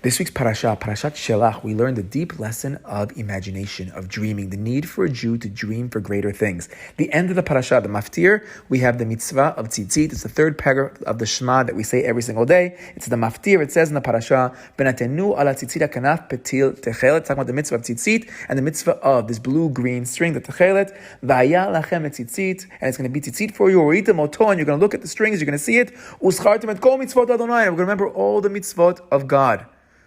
This week's parashat Shelach, we learned the deep lesson of imagination, of dreaming, the need for a Jew to dream for greater things. The end of the parashat, the maftir, we have the mitzvah of tzitzit. It's the third paragraph of the Shema that we say every single day. It's the maftir. It says in the parasha, "Benatenu ala tzitzit kanaf petil Tekhelet," talking about the mitzvah of tzitzit and the mitzvah of this blue-green string, the Techelet. V'haya lachem tzitzit, and it's going to be tzitzit for you. U'item oto, and you're going to look at the strings. You're going to see it. Uschartem et kol mitzvot Adonai. And we're going to remember all the mitzvot of God.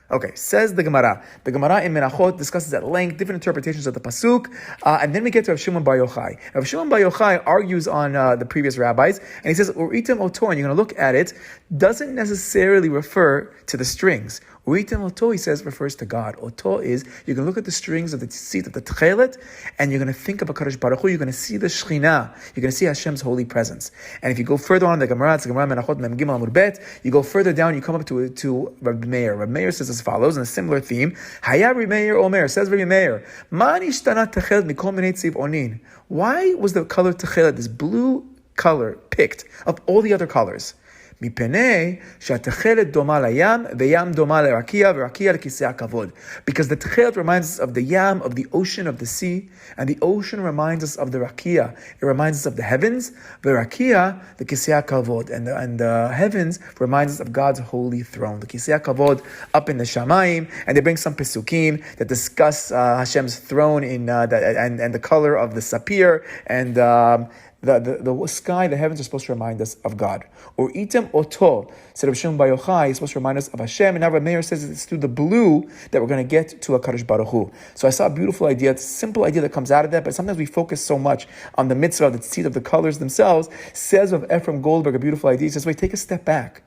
Okay, says the Gemara. The Gemara in Menachot discusses at length different interpretations of the pasuk, and then we get to Rav Shimon Bar Yochai. Rav Shimon Bar Yochai argues on the previous rabbis, and he says, "Uritem oto," and you're going to look at it, doesn't necessarily refer to the strings. Uritem oto, he says, refers to God. Oto is, you're going to look at the strings of the tzitzit, of the Techelet, and you're going to think of HaKadosh Baruch Hu, you're going to see the Shekhinah, you're going to see Hashem's holy presence. And if you go further on, the Gemara, it's the Gemara Menachot Mem Gimel Amud Bet, you go further down, you come up to Rabbi Meir. Rabbi Meir says as follows, in a similar theme, Haya Rabbi Meir Omer, says Rabbi Meir, Ma nishtana Techelet mikol minei tziv onin. Why was the color Techelet, this blue color, picked of all the other colors? מפני שהתכלת דומה לים, וים דומה לרקיע, ורקיע לכיסא הכבוד. Because the Techelet reminds us of the yam, of the ocean, of the sea, and the ocean reminds us of the rakia. It reminds us of the heavens, ורקיע, the kisei hakavod, and the heavens reminds us of God's holy throne. The kisei hakavod up in the shamayim, and they bring some pesukim that discuss Hashem's throne and the color of the sapphire, and the sky, the heavens are supposed to remind us of God. Or item oto, said Rav Shimon Bar Yochai, is supposed to remind us of Hashem. And now Rav Meir says it's through the blue that we're going to get to HaKadosh Baruch Hu. So I saw a beautiful idea, it's a simple idea that comes out of that, but sometimes we focus so much on the mitzvah, the tzit of the colors themselves. Says of Ephraim Goldberg, a beautiful idea. He says, wait, take a step back.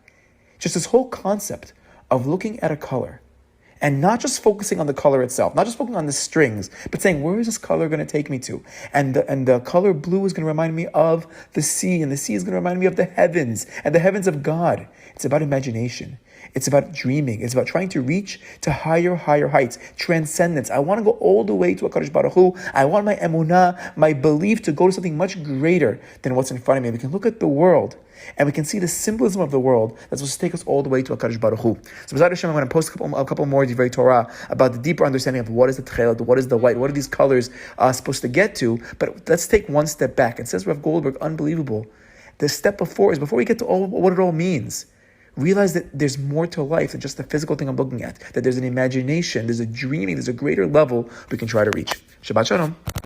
Just this whole concept of looking at a color, and not just focusing on the color itself, not just focusing on the strings, but saying, where is this color going to take me to? And the color blue is going to remind me of the sea, and the sea is going to remind me of the heavens, and the heavens of God. It's about imagination. It's about dreaming. It's about trying to reach to higher heights, transcendence. I want to go all the way to HaKadosh Baruch Hu. I want my emunah, my belief, to go to something much greater than what's in front of me. We can look at the world, and we can see the symbolism of the world that's supposed to take us all the way to HaKadosh Baruch Hu. So B'ezrat Hashem, I'm going to post a couple more Divrei Torah about the deeper understanding of what is the Techelet, what is the white, what are these colors supposed to get to. But let's take one step back. It says Rav Goldberg, unbelievable. The step before we get to what it all means. Realize that there's more to life than just the physical thing I'm looking at. That there's an imagination, there's a dreaming, there's a greater level we can try to reach. Shabbat Shalom.